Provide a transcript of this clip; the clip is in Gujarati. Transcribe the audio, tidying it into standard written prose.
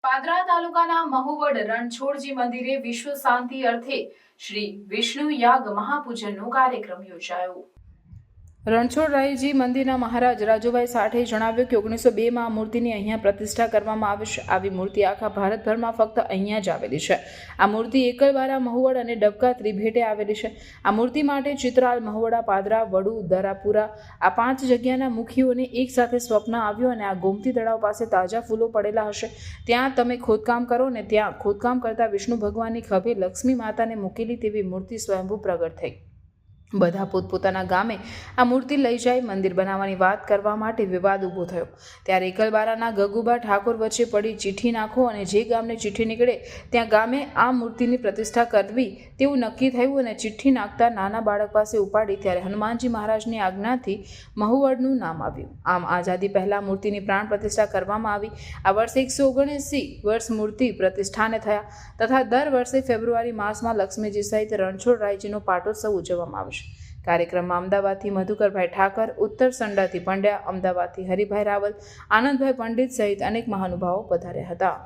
પાદરા તાલુકાના મહુવડ રણછોડજી મંદિરે વિશ્વ શાંતિ અર્થે શ્રી વિષ્ણુ યાગ મહાપૂજનનો કાર્યક્રમ યોજાયો। રણછોડરાયજી મંદિરના મહારાજ રાજુભાઈ સાઠે જણાવ્યું કે 1902માં આ મૂર્તિની અહીંયા પ્રતિષ્ઠા કરવામાં આવી છે। આવી મૂર્તિ આખા ભારતભરમાં ફક્ત અહીંયા જ આવેલી છે। આ મૂર્તિ એકલવારા, મહુવડ અને ડબકા ત્રિભેટે આવેલી છે। આ મૂર્તિ માટે ચિત્રાલ, મહુવડા, પાદરા, વડુ, દરાપુરા આ 5 જગ્યાના મુખીઓને એક સાથે સ્વપ્ન આવ્યું અને આ ગોમતી તળાવ પાસે તાજા ફૂલો પડેલા હશે, ત્યાં તમે ખોદકામ કરો ને ત્યાં ખોદકામ કરતા વિષ્ણુ ભગવાનની ખભે લક્ષ્મી માતાને મૂકેલી તેવી મૂર્તિ સ્વયંભૂ પ્રગટ થઈ। બધા પોતપોતાના ગામે આ મૂર્તિ લઈ જાય મંદિર બનાવવાની વાત કરવા માટે વિવાદ ઊભો થયો। ત્યારે એકલબારાના ગગુબા ઠાકોર વચ્ચે પડી ચિઠ્ઠી નાખો અને જે ગામને ચિઠ્ઠી નીકળે ત્યાં ગામે આ મૂર્તિની પ્રતિષ્ઠા કરવી તેવું નક્કી થયું અને ચિઠ્ઠી નાખતા નાના બાળક પાસે ઉપાડી ત્યારે હનુમાનજી મહારાજની આજ્ઞાથી મહુવડનું નામ આવ્યું। આમ આઝાદી પહેલાં મૂર્તિની પ્રાણ પ્રતિષ્ઠા કરવામાં આવી। આ વર્ષે 179 વર્ષ મૂર્તિ પ્રતિષ્ઠાને થયા તથા દર વર્ષે ફેબ્રુઆરી માસમાં લક્ષ્મીજી સહિત રણછોડરાયજીનો પાટોત્સવ ઉજવવામાં આવશે। કાર્યક્રમમાં અમદાવાદથી મધુકરભાઈ ઠાકર, ઉત્તર સંડાથી પંડ્યા, અમદાવાદથી હરિભાઈ રાવલ, આનંદભાઈ પંડિત સહિત અનેક મહાનુભાવો પધાર્યા હતા।